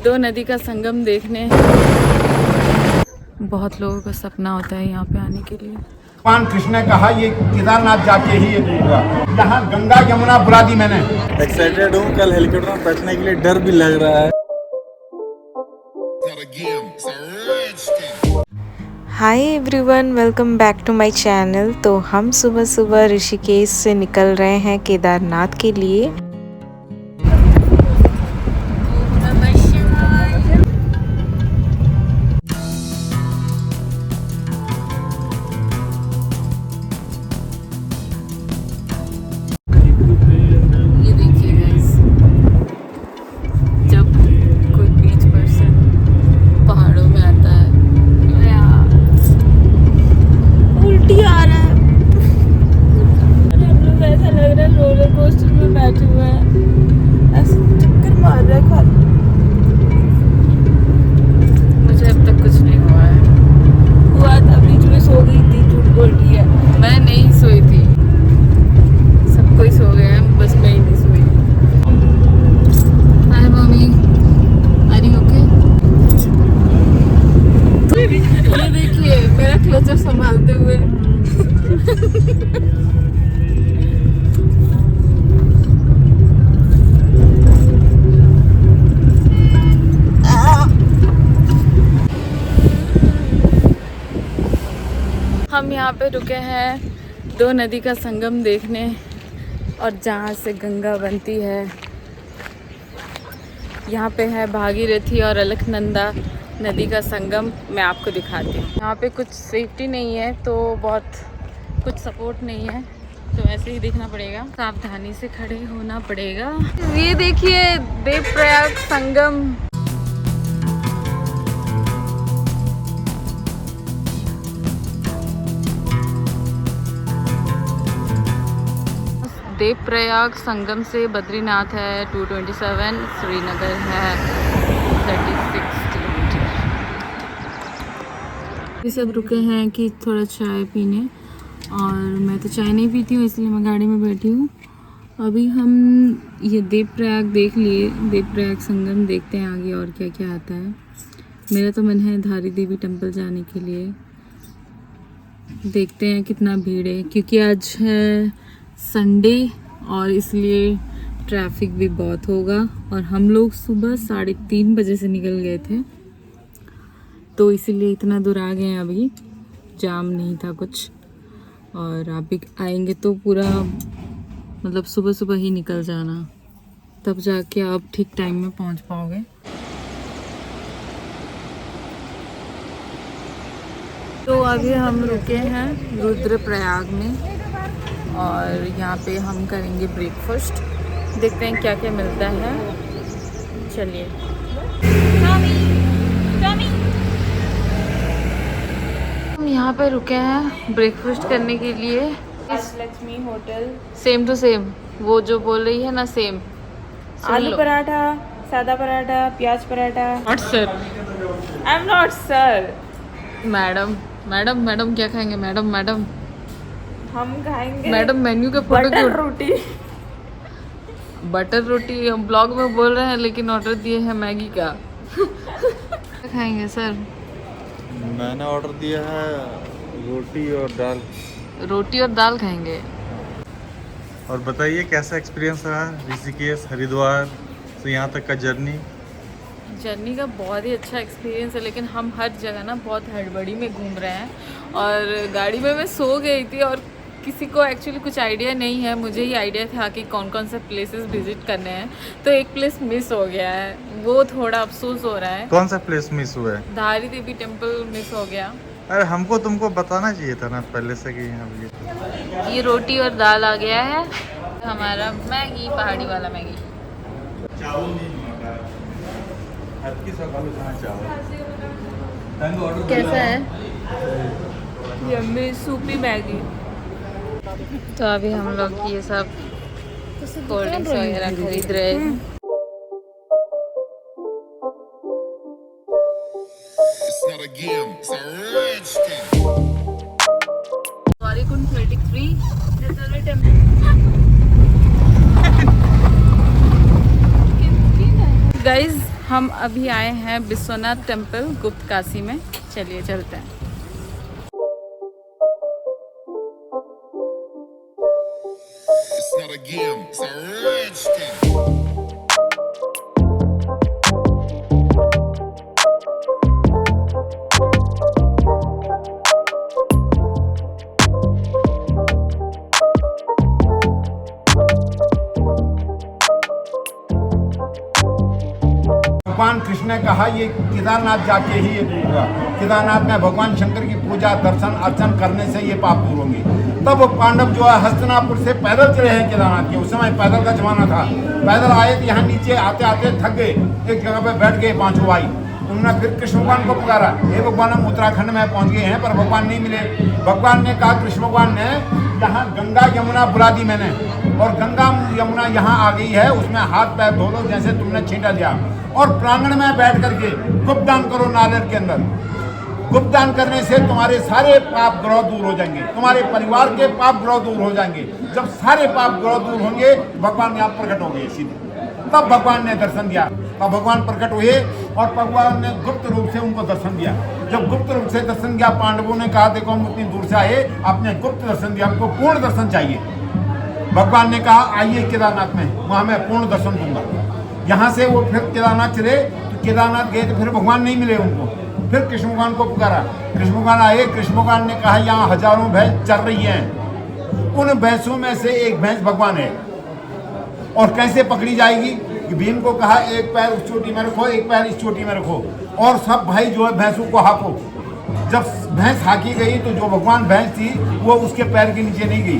दो नदी का संगम देखने बहुत लोगों का सपना होता है यहाँ पे आने के लिए। भगवान कृष्ण ने कहा ये केदारनाथ जाके ही ये देखूंगा। यहाँ गंगा यमुना बुला दी मैंने। एक्साइटेड हूँ, कल हेलीकॉप्टर में बैठने के लिए डर भी लग रहा है। Hi everyone, welcome back to my channel. तो हम सुबह सुबह ऋषिकेश से निकल रहे हैं केदारनाथ के लिए। संभालते हुए हम यहाँ पे रुके हैं दो नदी का संगम देखने, और जहाँ से गंगा बनती है। यहाँ पे है भागीरथी और अलकनंदा नदी का संगम। मैं आपको दिखाती हूँ। यहाँ पे कुछ सेफ्टी नहीं है, तो बहुत कुछ सपोर्ट नहीं है, तो ऐसे ही देखना पड़ेगा, सावधानी से खड़े होना पड़ेगा। ये देखिए देवप्रयाग संगम। देवप्रयाग संगम से बद्रीनाथ है 227, श्रीनगर है 36 किलोमीटर। ये सब रुके हैं कि थोड़ा चाय पीने, और मैं तो चाय नहीं पीती हूँ, इसलिए मैं गाड़ी में बैठी हूँ। अभी हम ये देवप्रयाग देख लिए, देवप्रयाग संगम देखते हैं आगे और क्या क्या आता है। मेरा तो मन है धारी देवी टेम्पल जाने के लिए। देखते हैं कितना भीड़ है, क्योंकि आज है संडे और इसलिए ट्रैफिक भी बहुत होगा। और हम लोग सुबह 3:30 बजे से निकल गए थे, तो इसीलिए इतना दूर आ गए हैं। अभी जाम नहीं था कुछ, और आप भी आएंगे तो पूरा मतलब सुबह सुबह ही निकल जाना, तब जाके आप ठीक टाइम में पहुंच पाओगे। तो अभी हम रुके हैं रुद्रप्रयाग में, और यहाँ पे हम करेंगे ब्रेकफास्ट। देखते हैं क्या क्या मिलता है। चलिए। हम यहाँ पे रुके हैं ब्रेकफास्ट करने के लिए। Lakshmi hotel. Same to same वो जो बोल रही है ना, सेम। आलू पराठा, सादा पराठा, प्याज paratha. Not sir, I am not sir. Madam madam madam क्या खाएंगे? मैडम मैडम हम खाएंगे मैडम मेन्यू के फोटो बटर रोटी। बटर रोटी हम ब्लॉग में बोल रहे हैं, लेकिन ऑर्डर दिए हैं मैगी का। क्या खाएंगे सर? मैंने ऑर्डर दिया है रोटी और दाल। रोटी और दाल खाएंगे। और बताइए कैसा एक्सपीरियंस रहा ऋषिकेश हरिद्वार से यहाँ तक का जर्नी का बहुत ही अच्छा एक्सपीरियंस है, लेकिन हम हर जगह ना बहुत हड़बड़ी में घूम रहे हैं, और गाड़ी में मैं सो गई थी, और किसी को एक्चुअली कुछ आइडिया नहीं है। मुझे ही आइडिया था कि कौन कौन से प्लेसेस विजिट करने हैं, तो एक प्लेस मिस हो गया है, वो थोड़ा अफसोस हो रहा है। कौन सा प्लेस मिस हुआ है? धारी देवी टेम्पल मिस हो गया। अरे हमको तुमको बताना चाहिए था ना पहले से कि यहाँ ये रोटी और दाल आ गया है, हमारा मैगी, पहाड़ी वाला मैगी। कैसा है? यम्मी सूपी मैगी। तो अभी हम लोग ये सब कोल्ड ड्रिंक्स वगैरह खरीद रहे हैं। Warikund 33 गाइज हम अभी आए हैं विश्वनाथ टेम्पल गुप्त काशी में। चलिए चलते हैं। It's not a game, it's a rich thing. भगवान कृष्ण ने कहा ये केदारनाथ जाके ही ये दूर होगा। केदारनाथ में भगवान शंकर की पूजा दर्शन अर्चन करने से ये पाप दूर होंगे। तब पांडव जो है हस्तिनापुर से पैदल चले हैं केदारनाथ के। उस समय पैदल का जमाना था। पैदल आए तो यहाँ नीचे आते आते थक गए, एक जगह पे बैठ गए पांचों भाई। उन्होंने फिर कृष्ण भगवान को पुकारा, हे भगवान हम उत्तराखंड में पहुंच गए हैं पर भगवान नहीं मिले। भगवान ने कहा, कृष्ण भगवान ने, यहाँ गंगा यमुना बुला दी मैंने और गंगा यमुना यहाँ आ गई है, उसमें हाथ पैर धो लो जैसे तुमने छींटा दिया और प्रांगण में बैठ करके गुप्तदान करो नारियल के अंदर। गुप्तदान करने से तुम्हारे सारे पाप ग्रह दूर हो जाएंगे, तुम्हारे परिवार के पाप ग्रह दूर हो जाएंगे। जब सारे पाप ग्रह दूर होंगे भगवान यहाँ प्रकट हो गए सीधे। तब भगवान ने दर्शन दिया। तब भगवान प्रकट हुए और भगवान ने गुप्त रूप से उनको दर्शन दिया। जब गुप्त रूप से दर्शन दिया, पांडवों ने कहा देखो हम उतनी दूर से आए, आपने गुप्त दर्शन दिया, हमको पूर्ण दर्शन चाहिए। भगवान ने कहा आइए केदारनाथ में, वहाँ मैं पूर्ण दर्शन दूंगा। यहाँ से वो फिर केदारनाथ चले, तो केदारनाथ गए तो फिर भगवान नहीं मिले उनको। फिर कृष्ण भगवान को पुकारा, कृष्ण भगवान आए। कृष्ण भगवान ने कहा यहाँ हजारों भैंस चल रही हैं, उन भैंसों में से एक भैंस भगवान है और कैसे पकड़ी जाएगी। भीम को कहा एक पैर उस चोटी में रखो, एक पैर इस चोटी में रखो और सब भाई जो है भैंसों को हाको। जब भैंस हाकी गई तो जो भगवान भैंस थी वो उसके पैर के नीचे नहीं गई।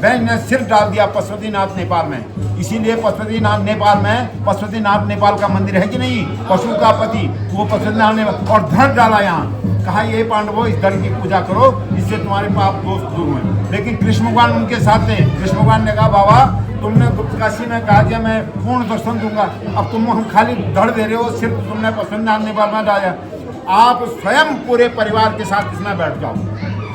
भैंस ने सिर डाल दिया पशुपतिनाथ नेपाल में। इसीलिए पशुपतिनाथ नेपाल में, पशुपतिनाथ नेपाल का मंदिर है कि नहीं, पशु का पति, वो पशुपतिनाथ ने और धड़ डाला यहाँ। कहा ये पांडवों इस धड़ की पूजा करो, इससे तुम्हारे पाप दोष दूर हुए। लेकिन कृष्ण भगवान उनके साथ थे। कृष्ण भगवान ने कहा बाबा तुमने गुप्त काशी में कहा कि मैं पूर्ण दर्शन दूंगा, अब तुम हम खाली धड़ दे रहे हो, सिर्फ तुमने पशुपतिनाथ नेपाल में डाला। आप स्वयं पूरे परिवार के साथ इसमें बैठ जाओ।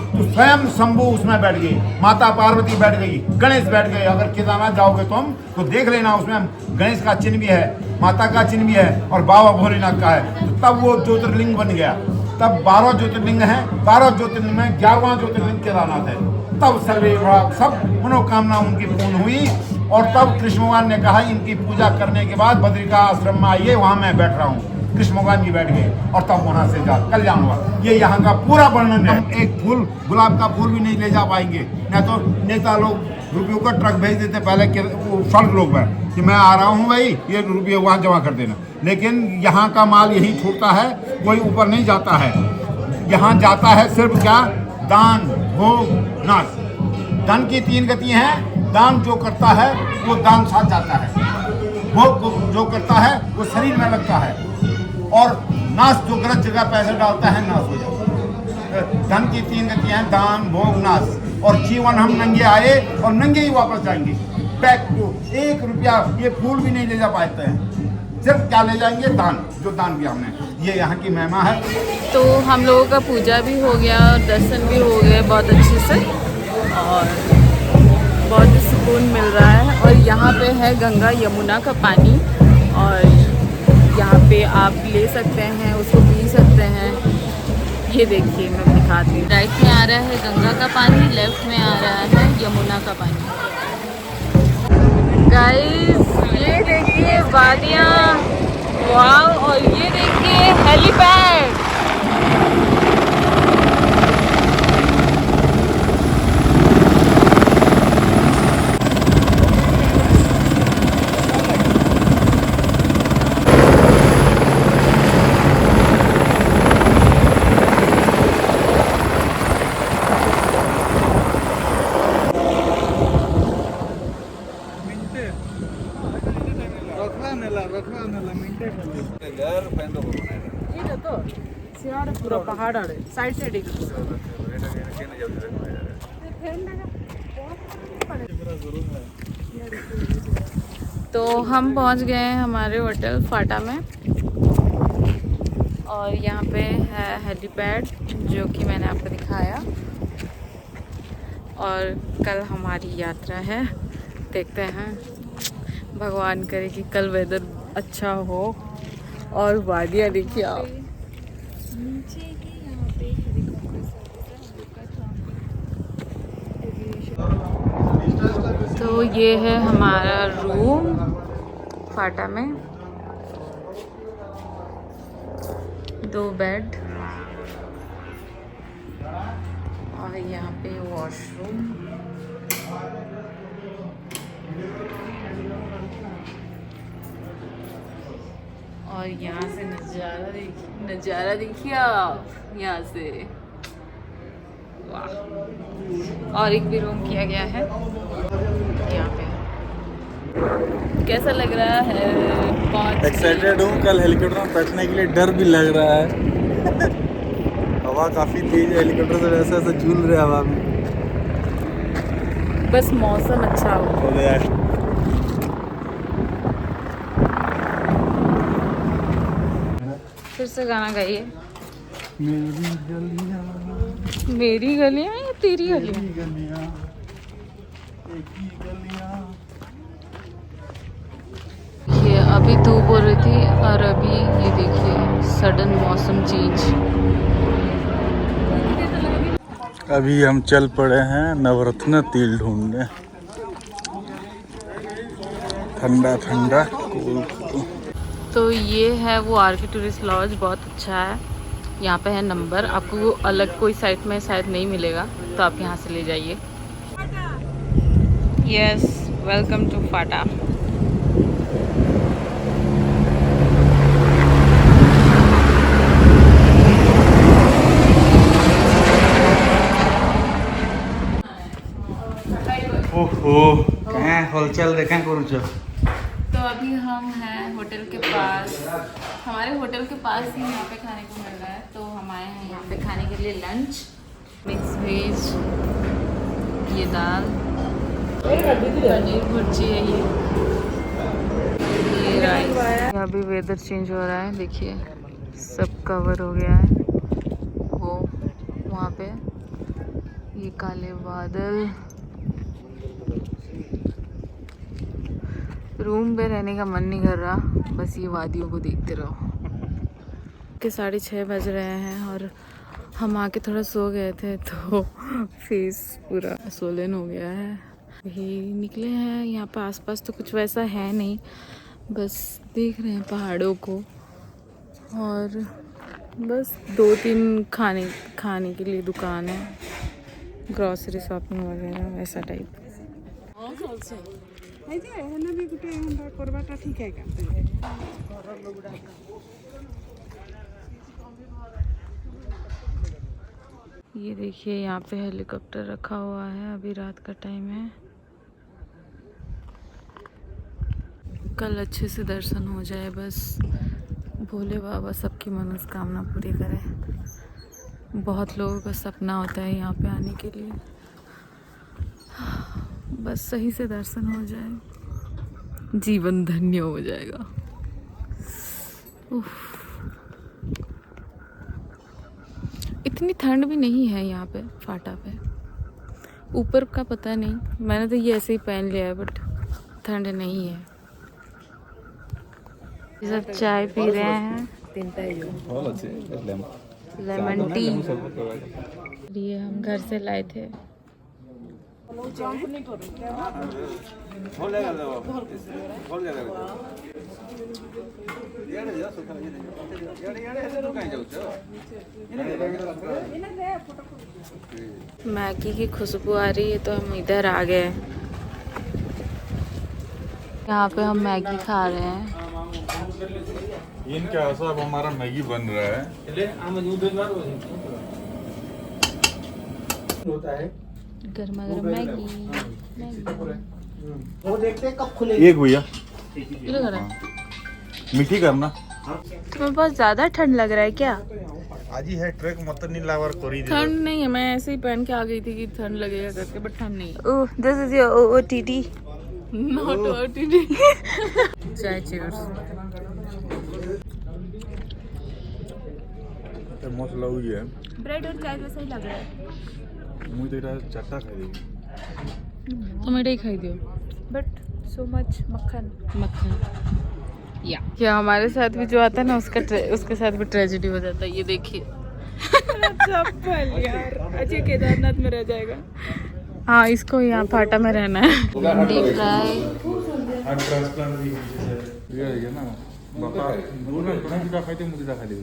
तो स्वयं शंभू उसमें बैठ गई, माता पार्वती बैठ गई, गणेश बैठ गए। अगर केदारनाथ जाओगे तुम तो देख लेना, उसमें गणेश का चिन्ह भी है, माता का चिन्ह भी है और बाबा भोलेनाथ का है। तो तब वो ज्योतिर्लिंग बन गया। तब 12 ज्योतिर्लिंग हैं, 12 ज्योतिर्लिंग में 11वां ज्योतिर्लिंग केदारनाथ है। तब सर्वे सब मनोकामना उनकी पूर्ण हुई और तब कृष्ण भगवान ने कहा इनकी पूजा करने के बाद बद्रिका आश्रम में आइए, वहाँ मैं बैठ रहा हूँ। कृष्ण भगवान जी बैठ गए और तब वहाँ से जा कल्याण हुआ। ये यहाँ का पूरा वर्णन है। एक फूल, गुलाब का फूल भी नहीं ले जा पाएंगे, नहीं तो नेता लोग रुपयों का ट्रक भेज देते पहले के फल लोग में कि मैं आ रहा हूँ भाई, ये रुपये वहाँ जमा कर देना। लेकिन यहाँ का माल यही छूटता है, कोई ऊपर नहीं जाता है। यहाँ जाता है सिर्फ क्या, दान, भोग, नाश। धन की 3 गति हैं। दान जो करता है वो दान साथ जाता है, भोग जो करता है वो शरीर में लगता है और नाश जो गलत जगह पैसे डालता है नाश हो जाता है। धन की 3 गतियां हैं, दान, भोग, नाश। और जीवन हम नंगे आए और नंगे ही वापस जाएंगे। बैक टू 1 रुपया ये फूल भी नहीं ले जा पाते हैं, सिर्फ क्या ले जाएंगे, दान, जो दान किया हमने। ये यहाँ की महिमा है। तो हम लोगों का पूजा भी हो गया और दर्शन भी हो गए बहुत अच्छे से और बहुत ही सुकून मिल रहा है। और यहाँ पे है गंगा यमुना का पानी और यहाँ पे आप ले सकते हैं, उसको पी सकते हैं। ये देखिए मैं दिखाती हूँ। राइट में आ रहा है गंगा का पानी, लेफ्ट में आ रहा है यमुना का पानी। गाइस ये देखिए वादियाँ, वाव। और ये देखिए हेलीपैड। पूरा पहाड़ आड़े साइड साइड तो हम पहुंच गए हैं हमारे होटल फाटा में और यहाँ पे है हेलीपैड जो कि मैंने आपको दिखाया। और कल हमारी यात्रा है, देखते हैं, भगवान करे कि कल वेदर अच्छा हो और वादियाँ देखिए आप। नीचे ही यहाँ पे हेलीकॉप्टर सर्विस है, हम लोग का तो ये है हमारा रूम फाटा में, 2 बेड और यहाँ पे वॉशरूम। और यहाँ से नज़ारा देखिए आप यहाँ से, वाह। और एक भी रूम किया गया है यहाँ पे। कैसा लग रहा है? बहुत एक्साइटेड हूँ। कल हेलीकॉप्टर में बैठने के लिए डर भी लग रहा है। हवा काफ़ी तेज है, हेलीकॉप्टर से वैसे ऐसे झूल रहे हवा में। बस मौसम अच्छा हो। फिर से गाना गाइए। मेरी गलियाँ या तेरी गलियाँ? ये अभी धूप हो रही थी और अभी ये देखिए सडन मौसम चेंज। अभी हम चल पड़े हैं नवरत्न तेल ढूंढने। ठंडा ठंडा कूल कूल। तो ये है वो आरके टूरिस्ट लॉज, बहुत अच्छा है। यहाँ पे है नंबर, आपको वो अलग कोई साइट में शायद नहीं मिलेगा, तो आप यहाँ से ले जाइए। यस, वेलकम टू फाटा। ओहो कहाँ हलचल देखा करूँ। तो अभी हम हैं होटल के पास, हमारे होटल के पास ही यहाँ पे खाने को मिल रहा है, तो हम आए हैं यहाँ पे खाने के लिए लंच। मिक्स वेज, ये दाल, पनीर भुर्जी है ये राइस। अभी वेदर चेंज हो रहा है, देखिए सब कवर हो गया है। वो वहाँ पे ये काले बादल। रूम में रहने का मन नहीं कर रहा, बस ये वादियों को देखते रहो। के 6:30 बज रहे हैं और हम आके थोड़ा सो गए थे, तो फेस पूरा सोलन हो गया है। यही निकले हैं, यहाँ पे आसपास तो कुछ वैसा है नहीं, बस देख रहे हैं पहाड़ों को और बस 2-3 खाने के लिए दुकान है, ग्रॉसरी शॉपिंग वगैरह वैसा टाइप। ये देखिए यहाँ पे हेलीकॉप्टर रखा हुआ है, अभी रात का टाइम है। कल अच्छे से दर्शन हो जाए, बस भोले बाबा सबकी मनोकामना पूरी करे। बहुत लोगों का सपना होता है यहाँ पे आने के लिए, बस सही से दर्शन हो जाए, जीवन धन्य हो जाएगा। उफ। इतनी ठंड भी नहीं है यहाँ पे फाटा पे, ऊपर का पता नहीं, मैंने तो ये ऐसे ही पहन लिया है, बट ठंड नहीं है। ये सब चाय पी रहे हैं, लेमन टी। ये हम घर से लाए थे। मैगी की खुशबू आ रही है, तो हम इधर आ गए। यहाँ पे हम मैगी खा रहे हैं। इनके ऐसा अब हमारा मैगी बन रहा है। गर्मा गर्म मैगी। वो देखते कब खुलेगी। एक भैया ये लग रहा है। मीठी करना। तुम्हें बहुत ज्यादा ठंड लग रहा है क्या? आज ही है ट्रैक मत नीलावर कोरी दे। ठंड नहीं है, मैं ऐसे ही पहन के आ गई थी कि ठंड लगेगा करके, बट ठंड नहीं है। Oh, this is your OOTD। Not OTD। चाय चीयर्स। मसला हुई है। ब्रेड और चाय जैसा ही लग रहा है, मुझे तेरा चट्टा खा देगी। टमाटर ही खाई दियो। बट सो मच मक्खन। मक्खन या क्या हमारे साथ भी जो आता है ना उसके साथ भी ट्रेजेडी हो जाता है। ये देखिए चप्पल यार, अजय केदारनाथ में रह जाएगा। हाँ, इसको यहाँ फाटा में रहना है। भिंडी फ्राई, हार्ट ट्रान्सप्लांट भी ये है ना बाबा दोन खाते मुझे खाली